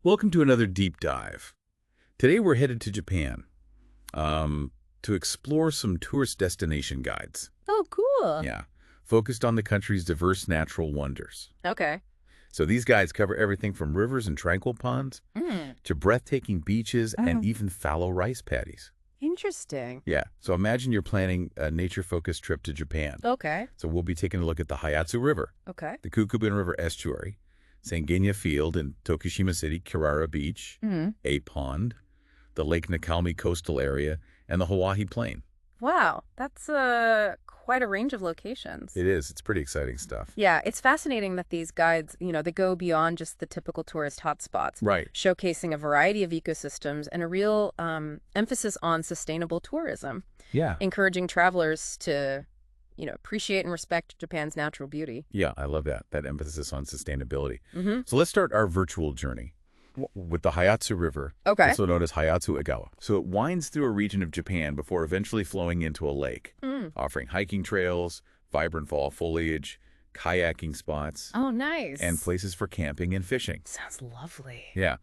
Welcome to another deep dive. Today we're headed to Japan to explore some tourist destination guides. Oh, cool. Yeah, focused on the country's diverse natural wonders. Okay. So these guides cover everything from rivers and tranquil ponds Mm. to breathtaking beaches and Oh, even fallow rice paddies. interesting. Yeah, so imagine you're planning a nature-focused trip to Japan. Okay. So we'll be taking a look at the Hayatsu River, Okay. the Kukubun River Estuary, Sangenya Field in Tokushima City, Kirara Beach, Mm. a pond, the Lake Nakami coastal area, and the Hawaii Plain. Wow, that's quite a range of locations. It is. It's pretty exciting stuff. Yeah, it's fascinating that these guides, they go beyond just the typical tourist hotspots, Right. showcasing a variety of ecosystems and a real emphasis on sustainable tourism, Yeah. encouraging travelers to, appreciate and respect Japan's natural beauty. Yeah, I love that emphasis on sustainability. Mm-hmm. So let's start our virtual journey with the Hayatsu River, Okay. also known as Hayatsu Egawa. So it winds through a region of Japan before eventually flowing into a lake, Mm. offering hiking trails, vibrant fall foliage, kayaking spots, Oh, nice. and places for camping and fishing. Sounds lovely. Yeah.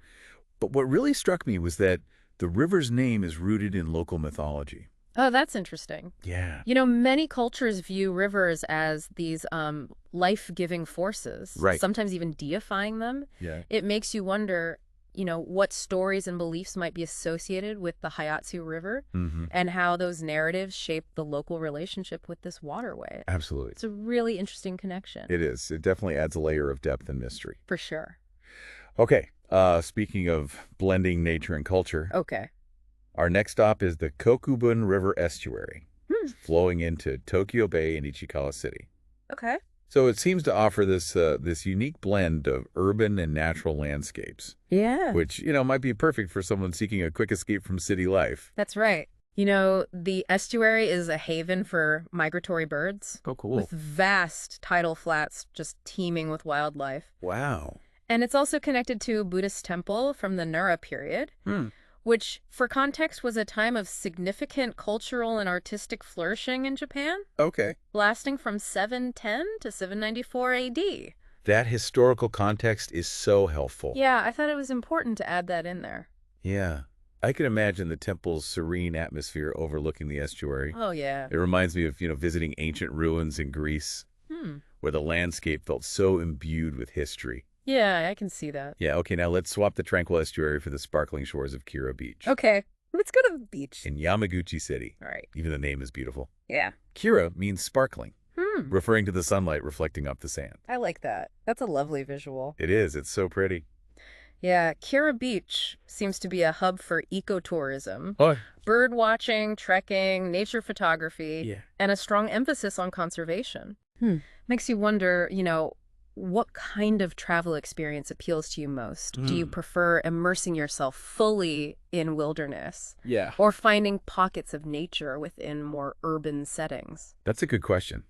But what really struck me was that the river's name is rooted in local mythology. Oh, that's interesting. Yeah. Many cultures view rivers as these life-giving forces, Right. sometimes even deifying them. Yeah. It makes you wonder, what stories and beliefs might be associated with the Hayatsu River Mm-hmm. and how those narratives shape the local relationship with this waterway. Absolutely. It's a really interesting connection, It is. It definitely adds a layer of depth and mystery. for sure. Okay. Speaking of blending nature and culture, Okay. our next stop is the Kokubun River Estuary, flowing into Tokyo Bay and Ichikawa City. Okay. So it seems to offer this unique blend of urban and natural landscapes, Yeah. which, might be perfect for someone seeking a quick escape from city life. That's right. The estuary is a haven for migratory birds Oh, cool. with vast tidal flats just teeming with wildlife. Wow. And it's also connected to a Buddhist temple from the Nara period, which, for context, was a time of significant cultural and artistic flourishing in Japan, Okay. lasting from 710 to 794 AD. That historical context is so helpful. Yeah, I thought it was important to add that in there. Yeah. I can imagine the temple's serene atmosphere overlooking the estuary. Oh, yeah. It reminds me of, visiting ancient ruins in Greece, where the landscape felt so imbued with history. Yeah, I can see that. Yeah, okay, now let's swap the tranquil estuary for the sparkling shores of Kira Beach Okay, let's go to the beach. in Yamaguchi City. All right. Even the name is beautiful. Yeah. Kira means sparkling, Hmm. referring to the sunlight reflecting off the sand. I like that. That's a lovely visual. It is. It's so pretty. Yeah, Kira Beach seems to be a hub for ecotourism, Oh, bird watching, trekking, nature photography, yeah. and a strong emphasis on conservation. Makes you wonder, what kind of travel experience appeals to you most? Do you prefer immersing yourself fully in wilderness Yeah. or finding pockets of nature within more urban settings? That's a good question.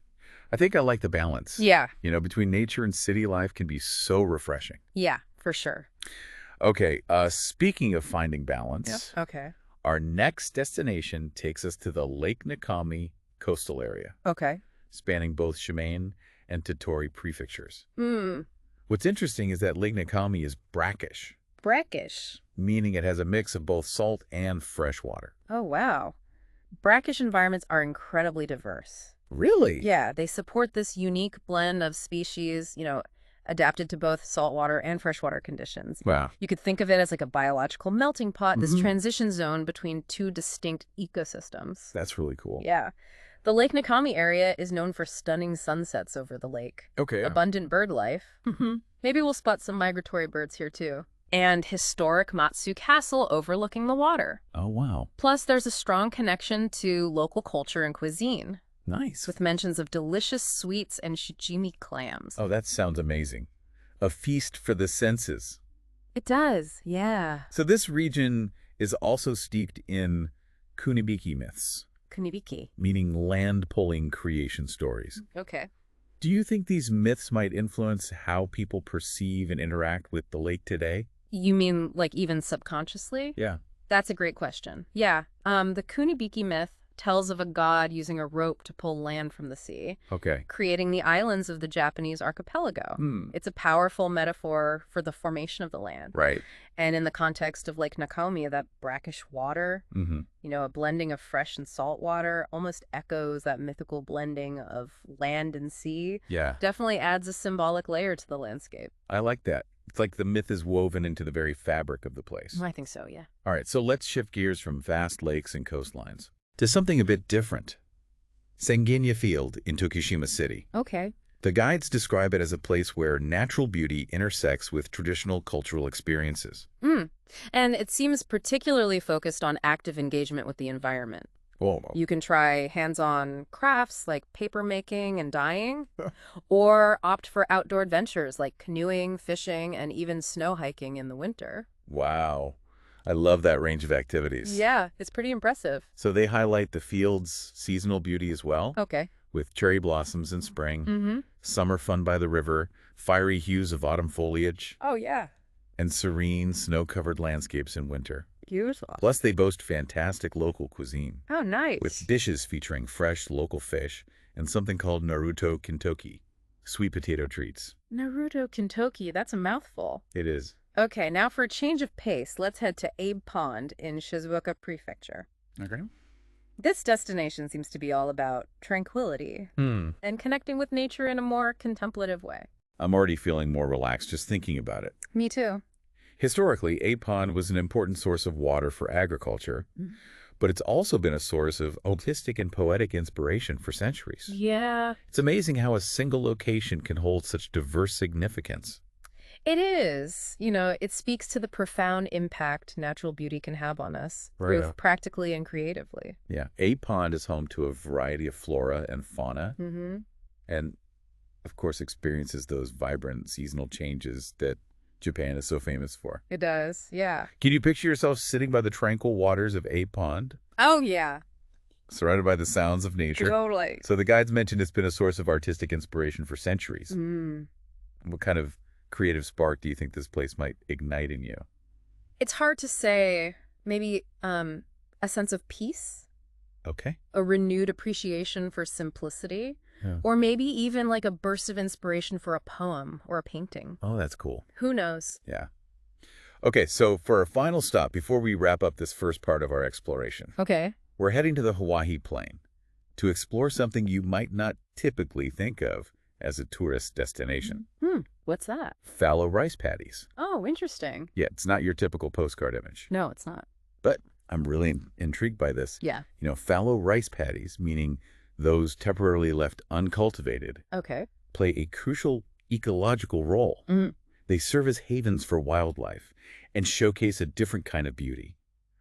I think I like the balance. Yeah, Between nature and city life can be so refreshing. yeah, for sure. Okay, speaking of finding balance, Okay. our next destination takes us to the Lake Nakami coastal area, Okay. spanning both Shimane and Tottori prefectures. Hmm. What's interesting is that Lake Nakami is brackish, Brackish. meaning it has a mix of both salt and fresh water. Oh, wow. Brackish environments are incredibly diverse. Really? Yeah, they support this unique blend of species, adapted to both saltwater and freshwater conditions. Wow. You could think of it as like a biological melting pot, this Mhm. transition zone between two distinct ecosystems. That's really cool. Yeah. The Lake Nakami area is known for stunning sunsets over the lake, Okay. abundant bird life. Maybe we'll spot some migratory birds here too. And historic Matsu Castle overlooking the water. Oh, wow. Plus, there's a strong connection to local culture and cuisine, Nice. with mentions of delicious sweets and shichimi clams. Oh, that sounds amazing. A feast for the senses. It does, yeah. So this region is also steeped in kunibiki myths, Kunibiki. meaning land-pulling creation stories. Okay. Do you think these myths might influence how people perceive and interact with the lake today? You mean like even subconsciously? Yeah. That's a great question. Yeah. The Kunibiki myth tells of a god using a rope to pull land from the sea, Okay. creating the islands of the Japanese archipelago. It's a powerful metaphor for the formation of the land. Right. And in the context of Lake Nakomi, that brackish water, a blending of fresh and salt water almost echoes that mythical blending of land and sea. Yeah. Definitely adds a symbolic layer to the landscape. I like that. It's like the myth is woven into the very fabric of the place. I think so, yeah. All right, so let's shift gears from vast lakes and coastlines to something a bit different. Sengenya Field in Tokushima City. Okay. The guides describe it as a place where natural beauty intersects with traditional cultural experiences. And it seems particularly focused on active engagement with the environment. Oh, You can try hands-on crafts like paper making and dyeing, or opt for outdoor adventures like canoeing, fishing, and even snow hiking in the winter. wow. I love that range of activities. Yeah, it's pretty impressive. So they highlight the field's seasonal beauty as well, Okay. with cherry blossoms in spring, summer fun by the river, fiery hues of autumn foliage, Oh, yeah. and serene, snow-covered landscapes in winter. Beautiful. Plus, they boast fantastic local cuisine, Oh, nice. with dishes featuring fresh local fish and something called Naruto Kintoki, sweet potato treats. Naruto Kintoki, that's a mouthful. It is. Okay, now for a change of pace, let's head to Abe Pond in Shizuoka Prefecture. Okay. This destination seems to be all about tranquility and connecting with nature in a more contemplative way. I'm already feeling more relaxed just thinking about it. Me too. Historically, Abe Pond was an important source of water for agriculture, but it's also been a source of artistic and poetic inspiration for centuries. Yeah. It's amazing how a single location can hold such diverse significance. It is. It speaks to the profound impact natural beauty can have on us, Right. both practically and creatively. Yeah, Abe Pond is home to a variety of flora and fauna, and of course experiences those vibrant seasonal changes that Japan is so famous for. It does, yeah. Can you picture yourself sitting by the tranquil waters of Abe Pond, Oh, yeah. surrounded by the sounds of nature? Totally. So the guides mentioned it's been a source of artistic inspiration for centuries. What kind of creative spark do you think this place might ignite in you? It's hard to say. Maybe a sense of peace, Okay. a renewed appreciation for simplicity, Yeah. or maybe even like a burst of inspiration for a poem or a painting. Oh, that's cool. Who knows? Yeah. Okay, so for our final stop, before we wrap up this first part of our exploration, Okay. we're heading to the Hawaii Plain to explore something you might not typically think of as a tourist destination. What's that? Fallow rice paddies. Oh, interesting. Yeah, it's not your typical postcard image, No, it's not. but I'm really intrigued by this. Yeah. Fallow rice paddies, meaning those temporarily left uncultivated, Okay. play a crucial ecological role. They serve as havens for wildlife and showcase a different kind of beauty,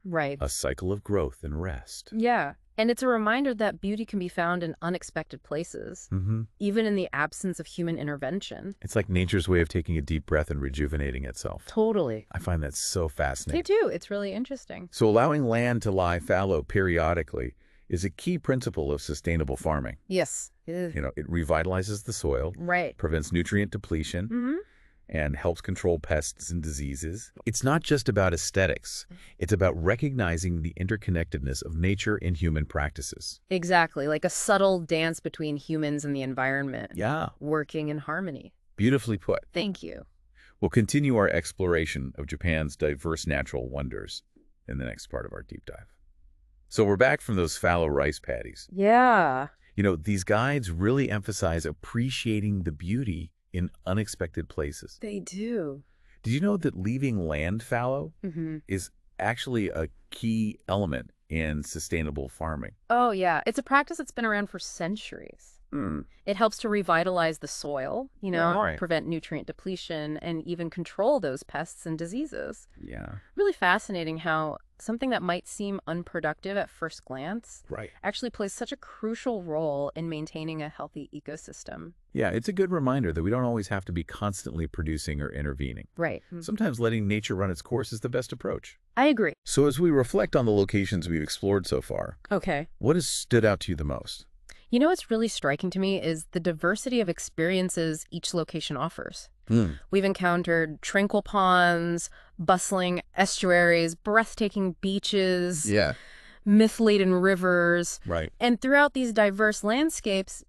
Right. a cycle of growth and rest. Yeah. And it's a reminder that beauty can be found in unexpected places, even in the absence of human intervention. It's like nature's way of taking a deep breath and rejuvenating itself. Totally. I find that so fascinating. Me too. It's really interesting. So allowing land to lie fallow periodically is a key principle of sustainable farming. Yes. It is. It revitalizes the soil, Right. prevents nutrient depletion, and helps control pests and diseases. It's not just about aesthetics. It's about recognizing the interconnectedness of nature and human practices. Exactly. Like a subtle dance between humans and the environment. Yeah, Working in harmony. beautifully put. Thank you. We'll continue our exploration of Japan's diverse natural wonders in the next part of our deep dive. So we're back from those fallow rice paddies. Yeah. These guides really emphasize appreciating the beauty in unexpected places. They do. Did you know that leaving land fallow is actually a key element in sustainable farming? Oh, yeah. It's a practice that's been around for centuries. It helps to revitalize the soil, Right. prevent nutrient depletion, and even control those pests and diseases. Yeah. Really fascinating how something that might seem unproductive at first glance Right. actually plays such a crucial role in maintaining a healthy ecosystem. Yeah, it's a good reminder that we don't always have to be constantly producing or intervening. Right. Sometimes letting nature run its course is the best approach. I agree. So as we reflect on the locations we've explored so far, Okay. what has stood out to you the most? What's really striking to me is the diversity of experiences each location offers. We've encountered tranquil ponds, bustling estuaries, breathtaking beaches, Yeah. myth-laden rivers. Right. And throughout these diverse landscapes,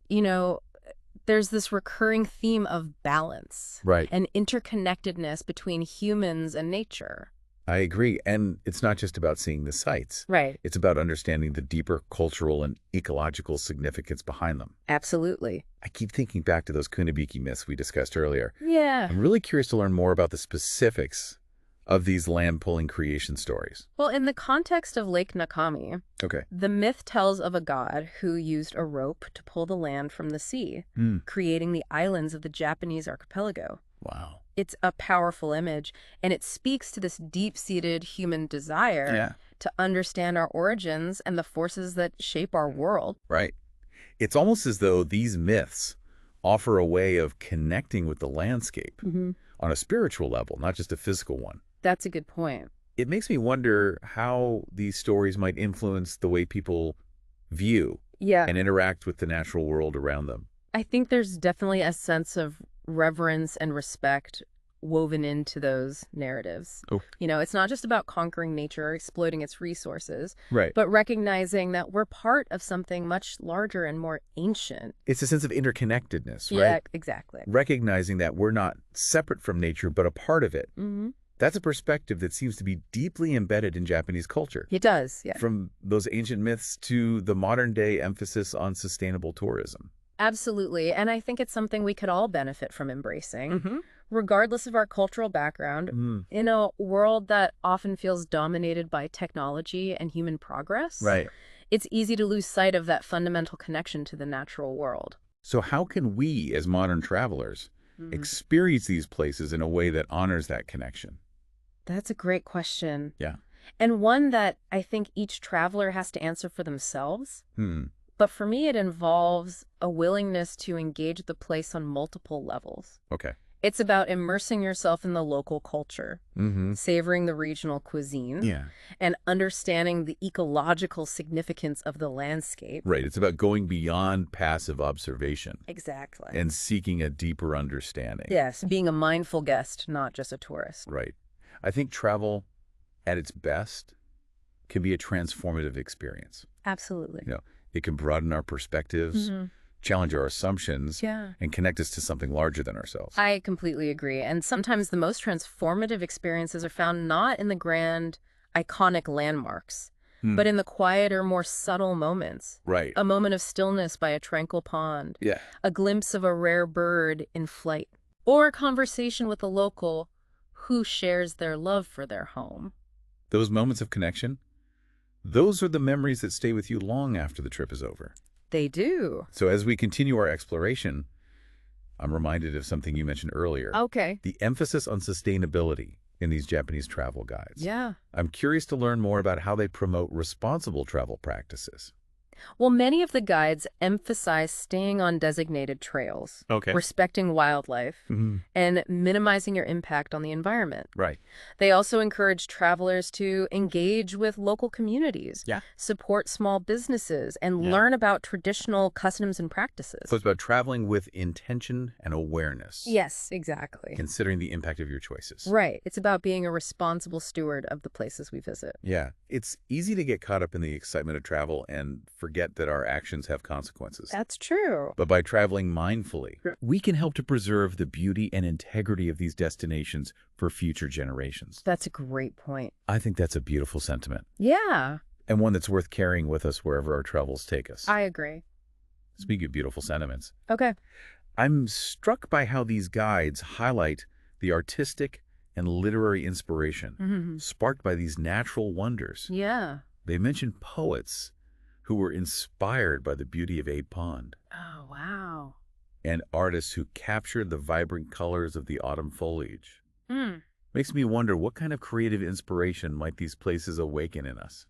there's this recurring theme of balance Right. and interconnectedness between humans and nature. I agree. And it's not just about seeing the sights. Right. It's about understanding the deeper cultural and ecological significance behind them. Absolutely. I keep thinking back to those Kunibiki myths we discussed earlier. Yeah. I'm really curious to learn more about the specifics of these land-pulling creation stories. Well, in the context of Lake Nakami, Okay. the myth tells of a god who used a rope to pull the land from the sea, creating the islands of the Japanese archipelago. Wow. It's a powerful image, and it speaks to this deep-seated human desire to understand our origins and the forces that shape our world. Right. It's almost as though these myths offer a way of connecting with the landscape on a spiritual level, not just a physical one. That's a good point. It makes me wonder how these stories might influence the way people view and interact with the natural world around them. I think there's definitely a sense of reverence and respect woven into those narratives. Oh. It's not just about conquering nature or exploiting its resources, Right. but recognizing that we're part of something much larger and more ancient. It's a sense of interconnectedness, right? Yeah, exactly. Recognizing that we're not separate from nature, but a part of it. Mm-hmm. That's a perspective that seems to be deeply embedded in Japanese culture. It does, yeah. From those ancient myths to the modern-day emphasis on sustainable tourism. Absolutely. And I think it's something we could all benefit from embracing, regardless of our cultural background, in a world that often feels dominated by technology and human progress. Right. It's easy to lose sight of that fundamental connection to the natural world. So how can we, as modern travelers, experience these places in a way that honors that connection? That's a great question. Yeah. And one that I think each traveler has to answer for themselves. But for me, it involves a willingness to engage the place on multiple levels. Okay. It's about immersing yourself in the local culture, savoring the regional cuisine, and understanding the ecological significance of the landscape. Right. It's about going beyond passive observation. Exactly. And seeking a deeper understanding. Yes, being a mindful guest, not just a tourist. Right. I think travel, at its best, can be a transformative experience. Absolutely. It can broaden our perspectives, challenge our assumptions, and connect us to something larger than ourselves. I completely agree. And sometimes the most transformative experiences are found not in the grand, iconic landmarks, but in the quieter, more subtle moments. Right. A moment of stillness by a tranquil pond. Yeah. A glimpse of a rare bird in flight. Or a conversation with a local who shares their love for their home. Those moments of connection, those are the memories that stay with you long after the trip is over. They do. So as we continue our exploration, I'm reminded of something you mentioned earlier. Okay. The emphasis on sustainability in these Japanese travel guides. Yeah. I'm curious to learn more about how they promote responsible travel practices. Well, many of the guides emphasize staying on designated trails, respecting wildlife, and minimizing your impact on the environment. Right. They also encourage travelers to engage with local communities, support small businesses, and learn about traditional customs and practices. So it's about traveling with intention and awareness. Yes, exactly. Considering the impact of your choices. Right. It's about being a responsible steward of the places we visit. Yeah. It's easy to get caught up in the excitement of travel and forget that our actions have consequences. That's true. But by traveling mindfully, we can help to preserve the beauty and integrity of these destinations for future generations. That's a great point. I think that's a beautiful sentiment. Yeah. And one that's worth carrying with us wherever our travels take us. I agree. Speaking of beautiful sentiments, Okay. I'm struck by how these guides highlight the artistic and literary inspiration sparked by these natural wonders. Yeah. They mention poets who were inspired by the beauty of Aid Pond. Oh, wow. And artists who captured the vibrant colors of the autumn foliage. Makes me wonder what kind of creative inspiration might these places awaken in us?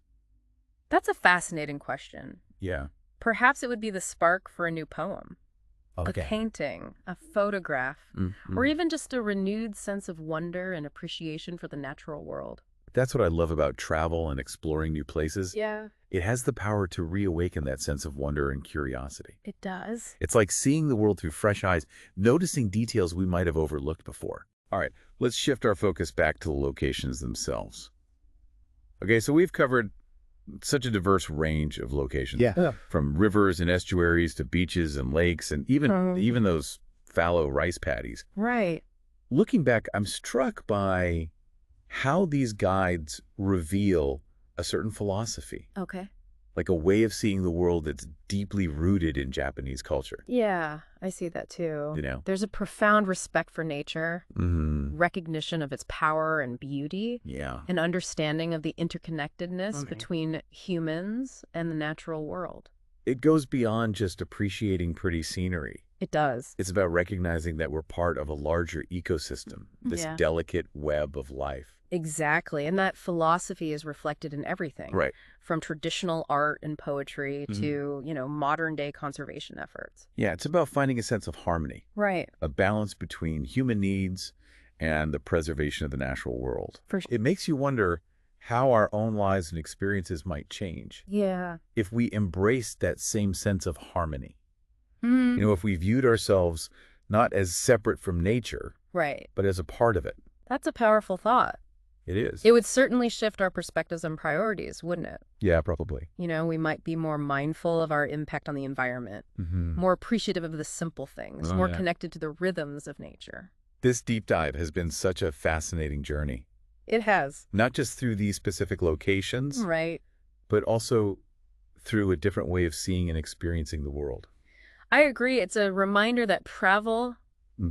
That's a fascinating question. Yeah. Perhaps it would be the spark for a new poem, Okay. a painting, a photograph, or even just a renewed sense of wonder and appreciation for the natural world. That's what I love about travel and exploring new places. Yeah. It has the power to reawaken that sense of wonder and curiosity. It does. It's like seeing the world through fresh eyes, noticing details we might have overlooked before. All right, let's shift our focus back to the locations themselves. Okay, so we've covered such a diverse range of locations. Yeah. From rivers and estuaries to beaches and lakes and even those fallow rice paddies. Right. Looking back, I'm struck by how these guides reveal a certain philosophy, Okay. like a way of seeing the world that's deeply rooted in Japanese culture. Yeah, I see that too. You know? There's a profound respect for nature, Mm-hmm. recognition of its power and beauty, Yeah. an understanding of the interconnectedness between humans and the natural world. It goes beyond just appreciating pretty scenery. It does. It's about recognizing that we're part of a larger ecosystem, this Yeah. delicate web of life. Exactly. And that philosophy is reflected in everything. Right. From traditional art and poetry to, modern day conservation efforts. Yeah, it's about finding a sense of harmony, Right. a balance between human needs and the preservation of the natural world. For sure. It makes you wonder how our own lives and experiences might change Yeah. if we embraced that same sense of harmony. Mm. If we viewed ourselves not as separate from nature, Right. but as a part of it. That's a powerful thought. It is. It would certainly shift our perspectives and priorities, wouldn't it? Yeah, probably. We might be more mindful of our impact on the environment, more appreciative of the simple things, more connected to the rhythms of nature. This deep dive has been such a fascinating journey, It has. not just through these specific locations, Right. but also through a different way of seeing and experiencing the world. I agree. It's a reminder that travel,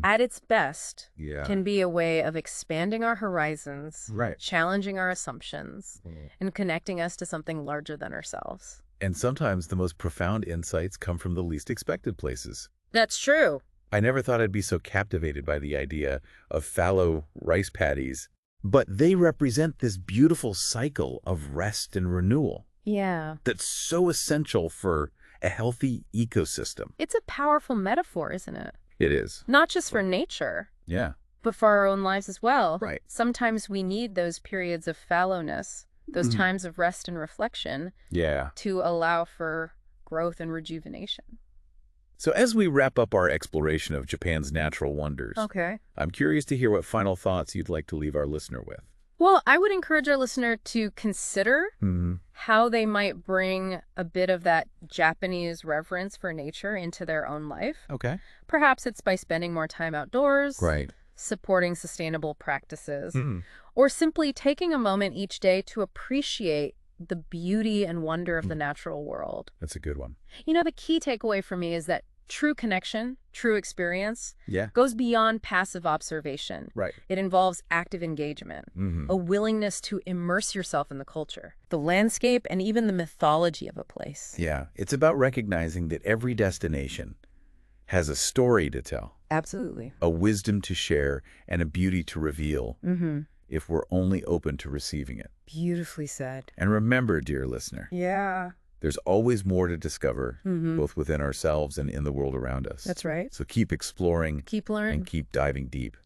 at its best, can be a way of expanding our horizons, Right. challenging our assumptions, and connecting us to something larger than ourselves. And sometimes the most profound insights come from the least expected places. That's true. I never thought I'd be so captivated by the idea of fallow rice paddies, but they represent this beautiful cycle of rest and renewal Yeah. that's so essential for a healthy ecosystem. It's a powerful metaphor, isn't it? It is. Not just for nature, Yeah. but for our own lives as well. Right. Sometimes we need those periods of fallowness, those times of rest and reflection, Yeah. to allow for growth and rejuvenation. So as we wrap up our exploration of Japan's natural wonders, Okay. I'm curious to hear what final thoughts you'd like to leave our listener with. Well, I would encourage our listener to consider how they might bring a bit of that Japanese reverence for nature into their own life. Okay. Perhaps it's by spending more time outdoors, Right. supporting sustainable practices, or simply taking a moment each day to appreciate the beauty and wonder of the natural world. That's a good one. The key takeaway for me is that true connection, true experience, Yeah. goes beyond passive observation. Right. It involves active engagement, a willingness to immerse yourself in the culture, the landscape, and even the mythology of a place. Yeah. It's about recognizing that every destination has a story to tell, Absolutely. a wisdom to share, and a beauty to reveal if we're only open to receiving it. Beautifully said. And remember, dear listener, Yeah. there's always more to discover, both within ourselves and in the world around us. That's right. So keep exploring Keep learning. and keep diving deep.